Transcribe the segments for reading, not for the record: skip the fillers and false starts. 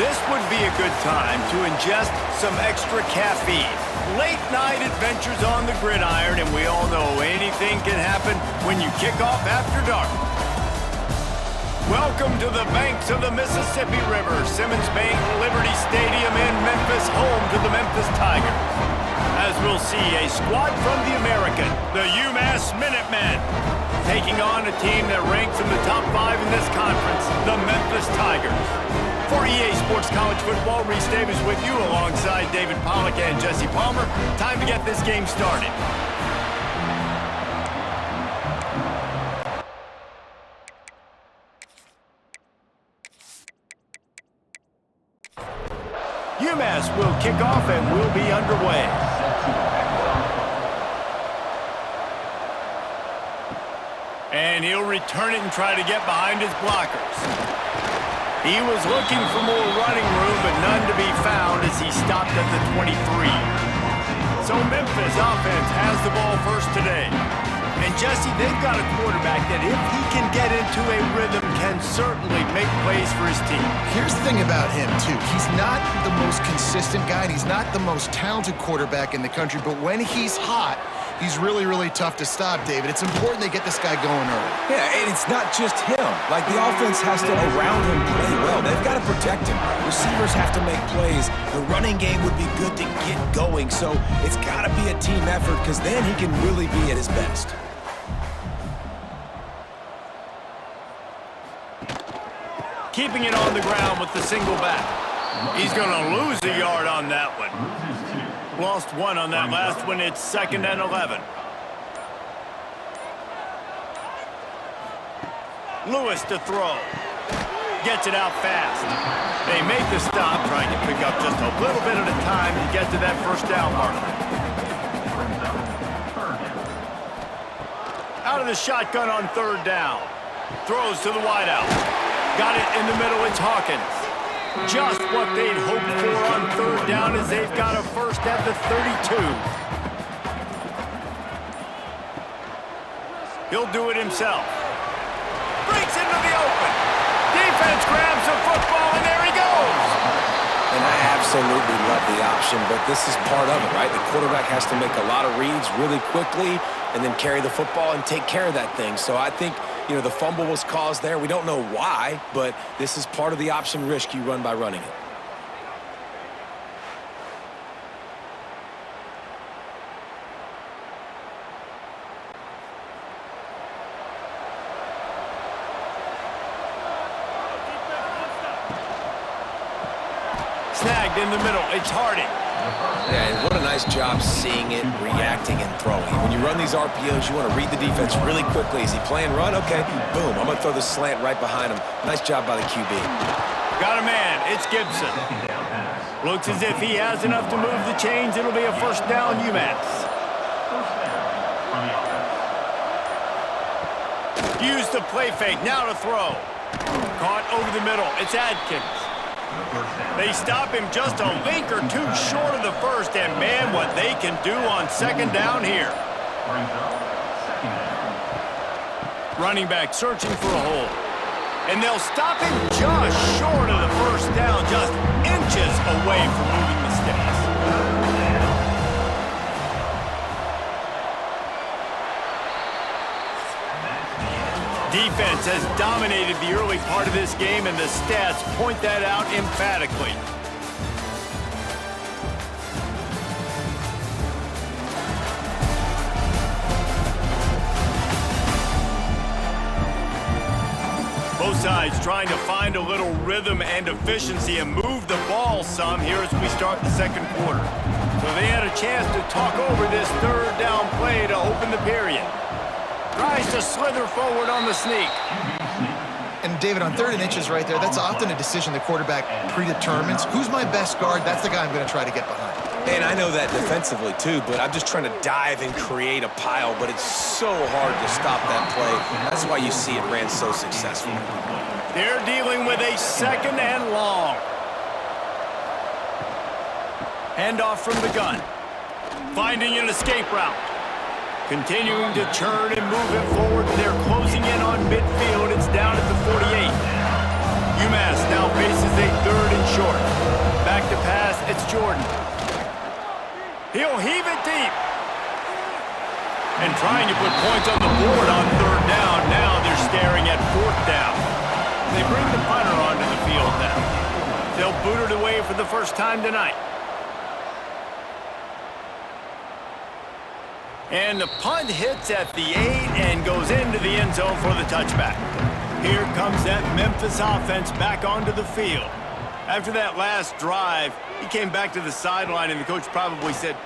This would be a good time to ingest some extra caffeine. Late night adventures on the gridiron, and we all know anything can happen when you kick off after dark. Welcome to the banks of the Mississippi River, Simmons Bank Liberty Stadium in Memphis, home to the Memphis Tigers. As we'll see a squad from the American, the UMASS Minutemen, taking on a team that ranks in the top 5 in this conference, the Memphis Tigers. For EA Sports College Football, Reese Davis with you alongside David Pollack and Jesse Palmer. Time to get this game started. UMass will kick off and will be underway. And he'll return it and try to get behind his blockers. He was looking for more running room, but none to be found as he stopped at the 23. So Memphis offense has the ball first today. And Jesse, they've got a quarterback that if he can get into a rhythm, can certainly make plays for his team. Here's the thing about him, too. He's not the most consistent guy, and he's not the most talented quarterback in the country, but when he's hot, he's really, really tough to stop, David. It's important they get this guy going early. Yeah, and it's not just him. Like, the offense has to, around him, play well. They've got to protect him. Receivers have to make plays. The running game would be good to get going, so it's got to be a team effort because then he can really be at his best. Keeping it on the ground with the single back. He's going to lose a yard on that one. Lost one on that last one. It's 2nd and 11. Lewis to throw. Gets it out fast. They make the stop, trying to pick up just a little bit at a time to get to that first down marker. Out of the shotgun on 3rd down. Throws to the wideout. Got it in the middle. It's Hawkins. Just what they'd hoped for on 3rd down as they've got a first at the 32. He'll do it himself. Breaks into the open. Defense grabs the football, and there he goes. And I absolutely love the option, but this is part of it, right? The quarterback has to make a lot of reads really quickly and then carry the football and take care of that thing. So I think, you know, the fumble was caused there. We don't know why, but this is part of the option risk you run by running it. Snagged in the middle. It's Harding. Yeah, and what a nice job seeing it, reacting, and throwing. When you run these RPOs, you want to read the defense really quickly. Is he playing run? Okay, boom. I'm going to throw the slant right behind him. Nice job by the QB. Got a man. It's Gibson. Looks as if he has enough to move the chains. It'll be a first down, UMass. Use the play fake. Now to throw. Caught over the middle. It's Adkins. They stop him just a link or two short of the first, and man, what they can do on 2nd down here. Running back searching for a hole. And they'll stop him just short of the first down, just inches away from moving the sticks. Defense has dominated the early part of this game, and the stats point that out emphatically. Both sides trying to find a little rhythm and efficiency and move the ball some here as we start the 2nd quarter. So they had a chance to talk over this 3rd down play to open the period. Tries to slither forward on the sneak. And David, on 3rd and inches right there, that's often a decision the quarterback predetermines. Who's my best guard? That's the guy I'm going to try to get behind. And I know that defensively, too, but I'm just trying to dive and create a pile, but it's so hard to stop that play. That's why you see it ran so successfully. They're dealing with a 2nd and long. Handoff from the gun. Finding an escape route. Continuing to churn and move it forward. They're closing in on midfield. It's down at the 48. UMass now faces a 3rd and short. Jordan. He'll heave it deep. And trying to put points on the board on third down. Now they're staring at fourth down. They bring the punter onto the field now. They'll boot it away for the first time tonight. And the punt hits at the 8 and goes into the end zone for the touchback. Here comes that Memphis offense back onto the field. After that last drive, he came back to the sideline, and the coach probably said,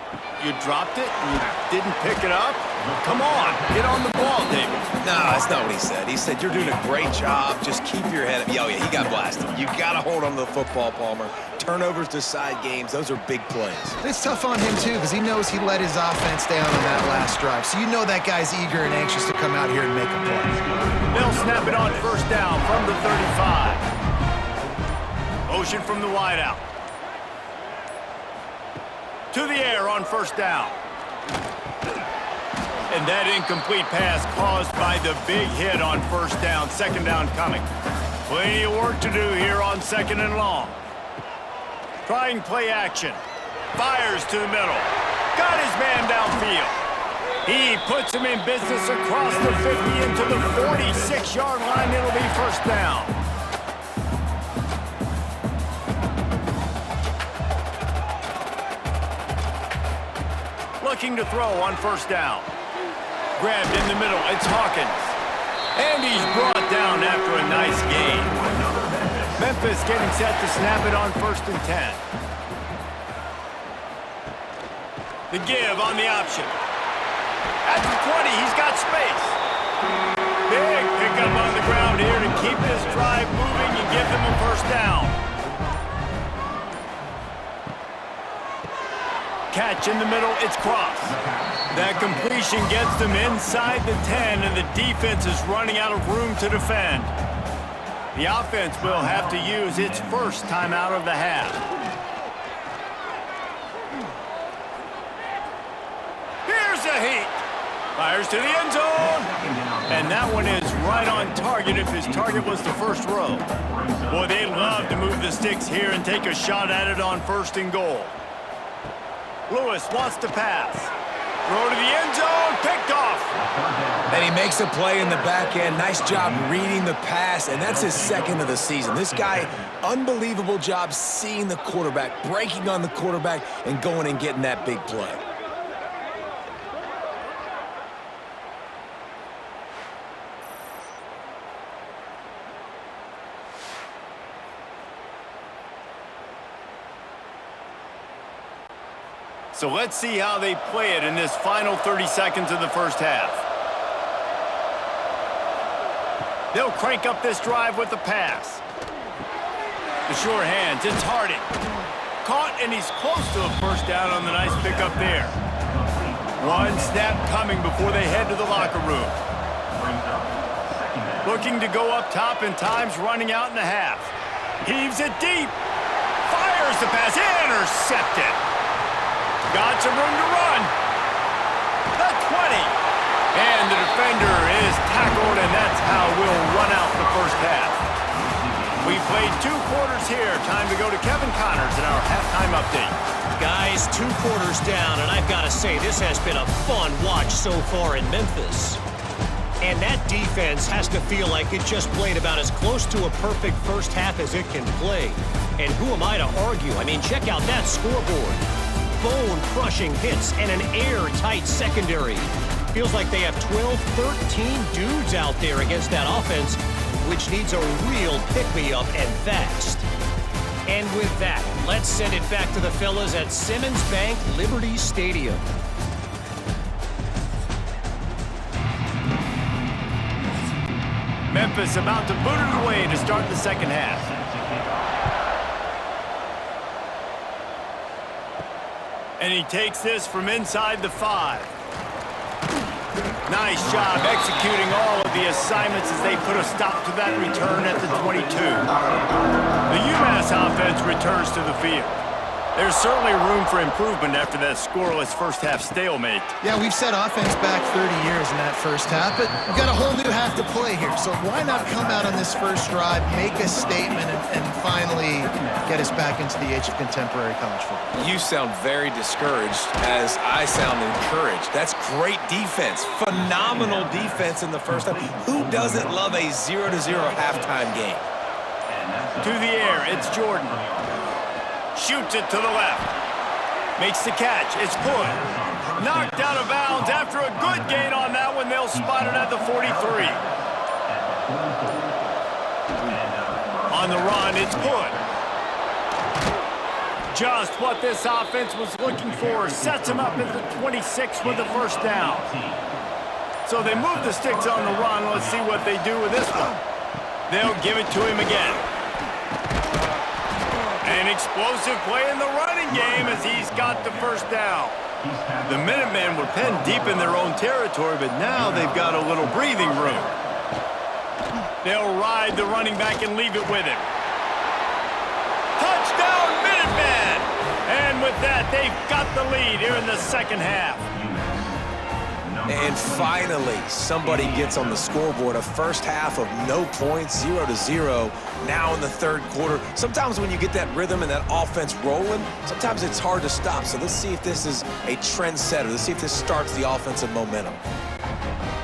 "You dropped it? You didn't pick it up? Come on, get on the ball, David." No, that's not what he said. He said, "You're doing a great job. Just keep your head up." Oh, yeah, he got blasted. You got to hold on to the football, Palmer. Turnovers decide games. Those are big plays. It's tough on him, too, because he knows he let his offense down on that last drive. So you know that guy's eager and anxious to come out here and make a play. They'll snap it on first down from the 35. Motion from the wideout. To the air on first down. And that incomplete pass caused by the big hit on first down. Second down coming. Plenty of work to do here on second and long. Trying play action. Fires to the middle. Got his man downfield. He puts him in business across the 50 into the 46-yard line. It'll be first down. Looking to throw on first down. Grabbed in the middle. It's Hawkins. And he's brought down after a nice gain. Memphis getting set to snap it on first and 10. The give on the option. At the 20, he's got space. Big pickup on the ground here to keep this drive moving and give them a first down. Catch in the middle, it's Cross. That completion gets them inside the 10, and the defense is running out of room to defend. The offense will have to use its first timeout of the half. Here's a heat. Fires to the end zone. And that one is right on target if his target was the first row. Boy, they love to move the sticks here and take a shot at it on first and goal. Lewis wants to pass. Throw to the end zone, picked off. And he makes a play in the back end. Nice job reading the pass, and that's his second of the season. This guy, unbelievable job seeing the quarterback, breaking on the quarterback, and going and getting that big play. So let's see how they play it in this final 30 seconds of the first half. They'll crank up this drive with the pass. The short hands, it's Harding. Caught, and he's close to a first down on the nice pickup there. One snap coming before they head to the locker room. Looking to go up top, and time's running out in the half. Heaves it deep. Fires the pass. Intercepted. Got some room to run. The 20. And the defender is tackled, and that's how we'll run out the first half. We've played 2 quarters here. Time to go to Kevin Connors in our halftime update. Guys, 2 quarters down, and I've got to say, this has been a fun watch so far in Memphis. And that defense has to feel like it just played about as close to a perfect first half as it can play. And who am I to argue? I mean, check out that scoreboard. Bone-crushing hits and an airtight secondary. Feels like they have 12, 13 dudes out there against that offense, which needs a real pick-me-up and fast. And with that, let's send it back to the fellas at Simmons Bank Liberty Stadium. Memphis about to boot it away to start the second half. And he takes this from inside the 5. Nice job executing all of the assignments as they put a stop to that return at the 22. The UMASS offense returns to the field. There's certainly room for improvement after that scoreless first-half stalemate. Yeah, we've set offense back 30 years in that first half, but we've got a whole new half to play here. So why not come out on this first drive, make a statement, and finally get us back into the age of contemporary college football? You sound very discouraged as I sound encouraged. That's great defense. Phenomenal defense in the first half. Who doesn't love a 0-0 halftime game? To the air, it's Jordan. Shoots it to the left. Makes the catch. It's good. Knocked out of bounds after a good gain on that one. They'll spot it at the 43. On the run, it's good. Just what this offense was looking for. Sets him up at the 26 with the first down. So they move the sticks on the run. Let's see what they do with this one. They'll give it to him again. An explosive play in the running game as he's got the first down. The Minutemen were penned deep in their own territory, but now they've got a little breathing room. They'll ride the running back and leave it with him. Touchdown, Minutemen! And with that, they've got the lead here in the second half. And finally, somebody gets on the scoreboard. A first half of no points, 0-0. Now in the third quarter. Sometimes when you get that rhythm and that offense rolling, sometimes it's hard to stop. So let's see if this is a trendsetter. Let's see if this starts the offensive momentum.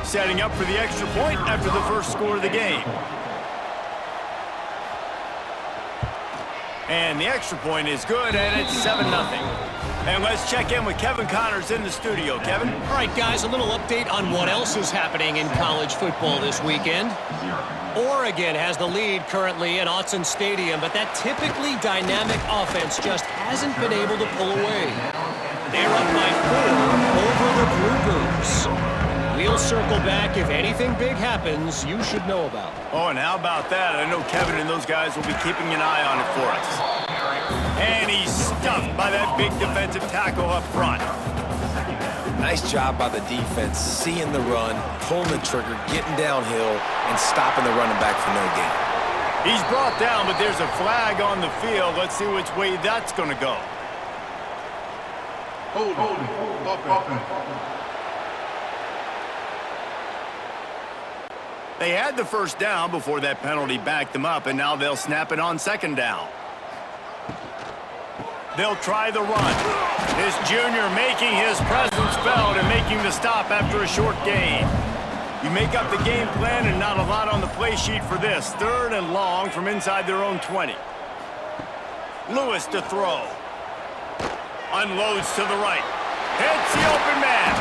Setting up for the extra point after the first score of the game. And the extra point is good, and it's 7-0. And let's check in with Kevin Connors in the studio. Kevin? All right, guys, a little update on what else is happening in college football this weekend. Oregon has the lead currently in Autzen Stadium, but that typically dynamic offense just hasn't been able to pull away. They're up by 4 over the Blue Boos. We'll circle back if anything big happens you should know about. Oh, and how about that? I know Kevin and those guys will be keeping an eye on it for us. And he's stuffed by that big defensive tackle up front. Nice job by the defense, seeing the run, pulling the trigger, getting downhill, and stopping the running back for no gain. He's brought down, but there's a flag on the field. Let's see which way that's going to go. Hold. They had the first down before that penalty backed them up, and now they'll snap it on second down. They'll try the run. This junior making his presence felt and making the stop after a short gain. You make up the game plan and not a lot on the play sheet for this. 3rd and long from inside their own 20. Lewis to throw. Unloads to the right. Hits the open man.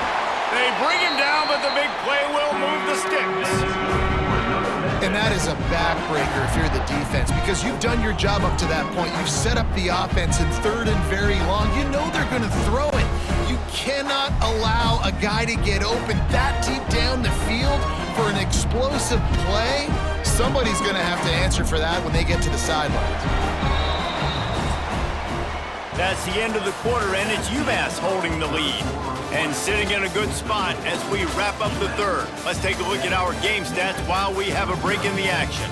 They bring him down, but the big play will move the sticks. And that is a backbreaker if you're the defense, because you've done your job up to that point. You've set up the offense in 3rd and very long. You know they're going to throw it. You cannot allow a guy to get open that deep down the field for an explosive play. Somebody's going to have to answer for that when they get to the sidelines. That's the end of the quarter, and it's UMASS holding the lead. And sitting in a good spot as we wrap up the third. Let's take a look at our game stats while we have a break in the action.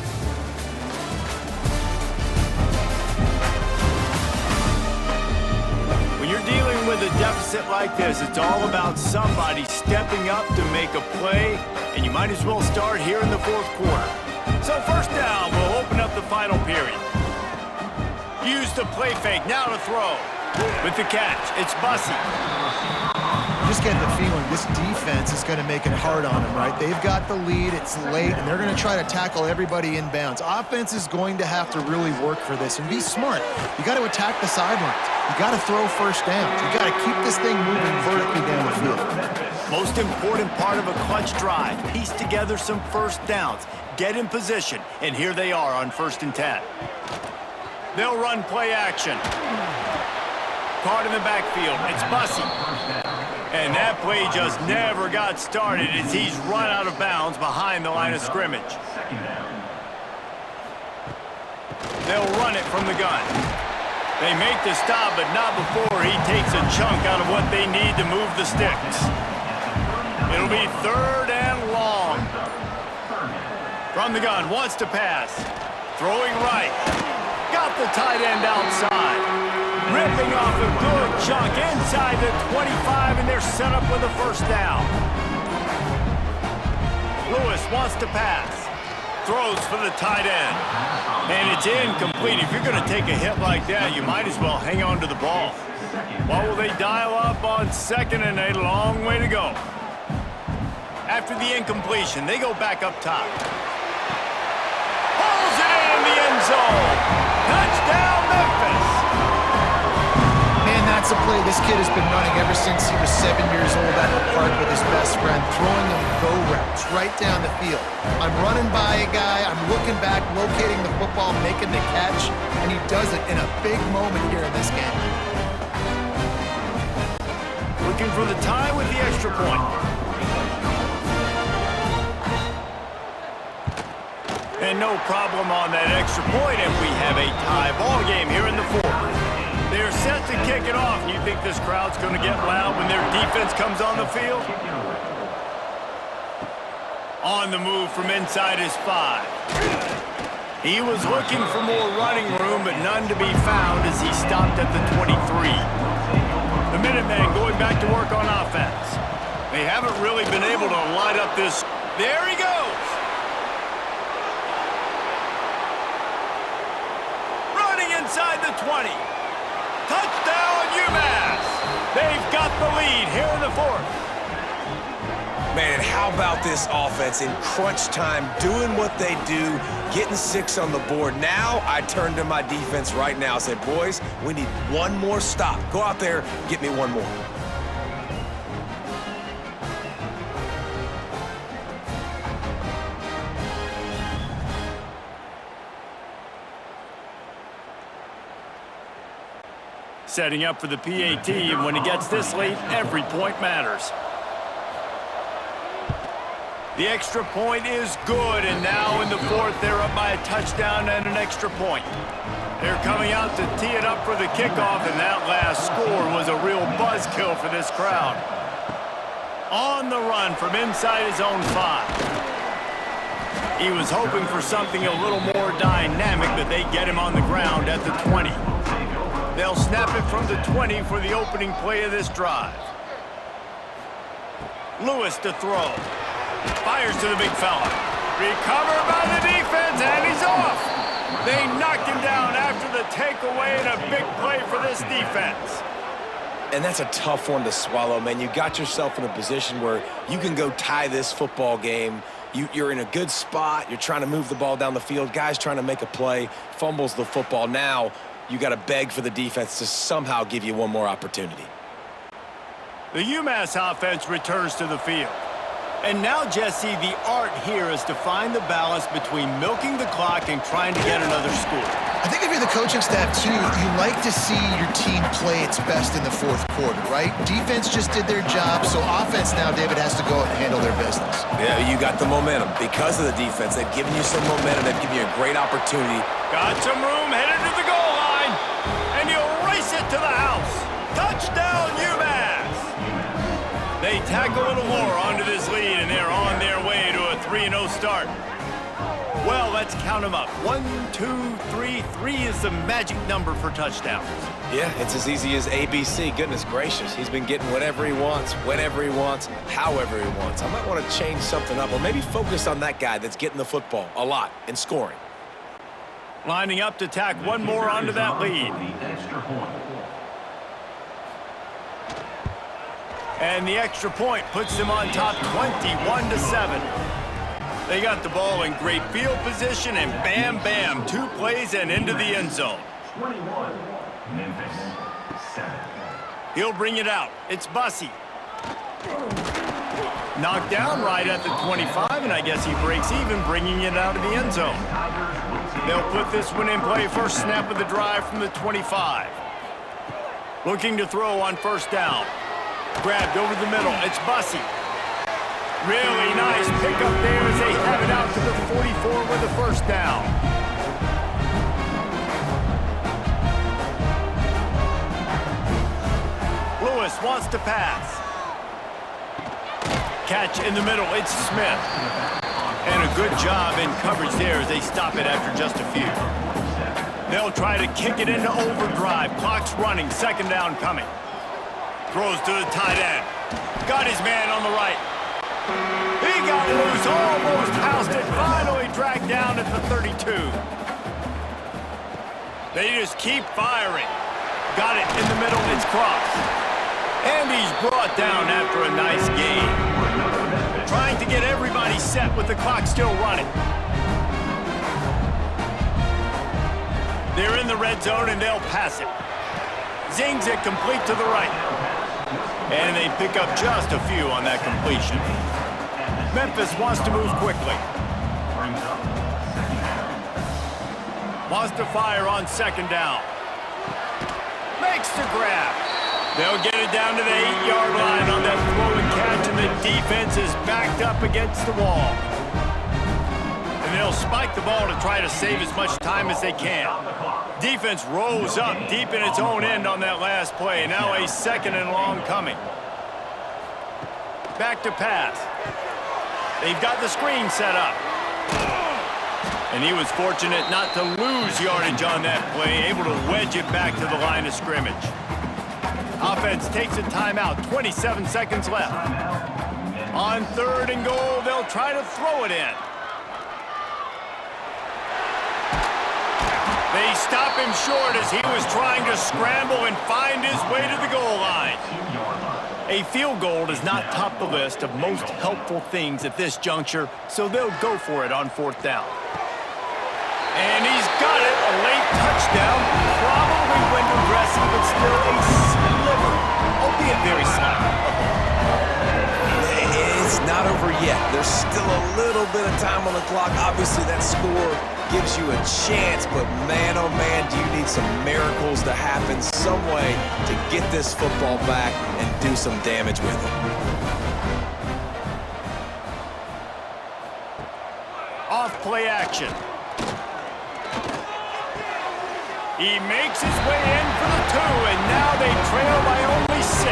When you're dealing with a deficit like this, it's all about somebody stepping up to make a play, and you might as well start here in the 4th quarter. So first down, we'll open up the final period. Use the play fake, now to throw. With the catch, it's Bussey. Just get the feeling this defense is going to make it hard on them, right? They've got the lead, it's late, and they're going to try to tackle everybody in bounds. Offense is going to have to really work for this and be smart. You got to attack the sidelines. You got to throw first downs. You got to keep this thing moving vertically down the field. Most important part of a clutch drive, piece together some first downs, get in position, and here they are on 1st and 10. They'll run play action. Caught in the backfield, it's Bussey. And that play just never got started as he's run out of bounds behind the line of scrimmage. They'll run it from the gun. They make the stop, but not before he takes a chunk out of what they need to move the sticks. It'll be 3rd and long. From the gun, wants to pass. Throwing right. Got the tight end outside. ripping off a good chunk inside the 25, and they're set up with a first down. Lewis wants to pass. Throws for the tight end. And it's incomplete. If you're going to take a hit like that, you might as well hang on to the ball. What will they dial up on 2nd and 8? A long way to go. After the incompletion, they go back up top. Pulls it in the end zone. Touchdown, Memphis. Man, that's a play this kid has been running ever since he was 7 years old at the park with his best friend, throwing them go routes right down the field. I'm running by a guy, I'm looking back, locating the football, making the catch, and he does it in a big moment here in this game. Looking for the tie with the extra point. And no problem on that extra point, and we have a tie ball game here in the 4th. They're set to kick it off. You think this crowd's going to get loud when their defense comes on the field? On the move from inside his 5. He was looking for more running room, but none to be found as he stopped at the 23. The Minutemen going back to work on offense. They haven't really been able to light up this. There he goes. Running inside the 20. Touchdown, UMASS. They've got the lead here in the 4th. Man, how about this offense in crunch time, doing what they do, getting 6 on the board. Now I turn to my defense right now and say, boys, we need one more stop. Go out there, get me one more. Setting up for the PAT, and when he gets this late, every point matters. The extra point is good, and now in the 4th, they're up by a touchdown and an extra point. They're coming out to tee it up for the kickoff, and that last score was a real buzzkill for this crowd. On the run from inside his own 5. He was hoping for something a little more dynamic, but they get him on the ground at the 20. They'll snap it from the 20 for the opening play of this drive. Lewis to throw. Fires to the big fella. Recovered by the defense, and he's off. They knocked him down after the takeaway, and a big play for this defense. And that's a tough one to swallow, man. You got yourself in a position where you can go tie this football game. You're in a good spot. You're trying to move the ball down the field. Guys trying to make a play. Fumbles the football. Now you got to beg for the defense to somehow give you one more opportunity. The UMass offense returns to the field. And now, Jesse, the art here is to find the balance between milking the clock and trying to get another score. I think if you're the coaching staff, too, you like to see your team play its best in the 4th quarter, right? Defense just did their job, so offense now, David, has to go out and handle their business. Yeah, you got the momentum. Because of the defense, they've given you some momentum. They've given you a great opportunity. Got some room, headed to the goal line, and you'll race it to the house. Touchdown, UMass! They tack a little more onto this lead, and they're on their way to a 3-0 start. Well, let's count them up. 1, 2, 3. 3 is the magic number for touchdowns. Yeah, it's as easy as ABC. Goodness gracious. He's been getting whatever he wants, whenever he wants, however he wants. I might want to change something up, or maybe focus on that guy that's getting the football a lot and scoring. Lining up to tack one more onto that lead. And the extra point puts them on top 21-7. They got the ball in great field position, and bam, bam, 2 plays and into the end zone. 21, Memphis, 7. He'll bring it out. It's Bussey. Knocked down right at the 25, and I guess he breaks even, bringing it out of the end zone. They'll put this one in play first snap of the drive from the 25. Looking to throw on first down. Grabbed over the middle. It's Bussey. Really nice pickup there as they have it out to the 44 with the first down. Lewis wants to pass. Catch in the middle. It's Smith. And a good job in coverage there as they stop it after just a few. They'll try to kick it into overdrive. Clock's running, second down coming. Throws to the tight end. Got his man on the right. He got loose, almost housed it, finally dragged down at the 32. They just keep firing. Got it in the middle, it's crossed. And he's brought down after a nice gain. Trying to get everybody set with the clock still running. They're in the red zone and they'll pass it. Zings it complete to the right. And they pick up just a few on that completion. Memphis wants to move quickly. Wants to fire on second down. Makes the grab. They'll get it down to the 8-yard line on that throw and catch, and the defense is backed up against the wall. And they'll spike the ball to try to save as much time as they can. Defense rolls up deep in its own end on that last play. Now a second and long coming. Back to pass. They've got the screen set up. And he was fortunate not to lose yardage on that play, able to wedge it back to the line of scrimmage. Offense takes a timeout, 27 seconds left. On third and goal, they'll try to throw it in. They stop him short as he was trying to scramble and find his way to the goal line. A field goal does not top the list of most helpful things at this juncture, so they'll go for it on fourth down. And he's got it, a late touchdown, probably window dressing, but still a sliver, albeit very slight. It's not over yet. There's still a little bit of time on the clock. Obviously, that score gives you a chance, but man, oh man, do you need some miracles to happen some way to get this football back and do some damage with it. Off play action. He makes his way in for the 2, and now they trail by only 6.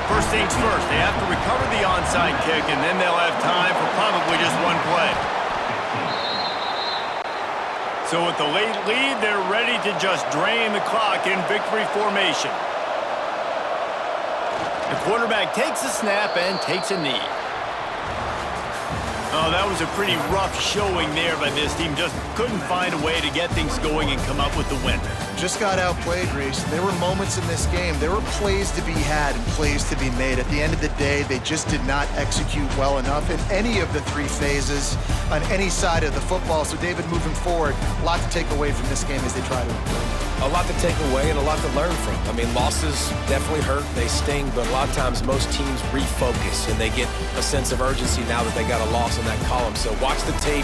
First things first, they have to recover the onside kick, and then they'll have time for probably just one play. So with the late lead, they're ready to just drain the clock in victory formation. The quarterback takes a snap and takes a knee. Oh, that was a pretty rough showing there by this team. Just couldn't find a way to get things going and come up with the win. Just got outplayed, Reese. There were moments in this game. There were plays to be had and plays to be made. At the end of the day, they just did not execute well enough in any of the 3 phases on any side of the football. So, David, moving forward, a lot to take away from this game as they try to improve. A lot to take away and a lot to learn from. I mean, losses definitely hurt, they sting, but a lot of times most teams refocus and they get a sense of urgency now that they got a loss in that column. So watch the tape.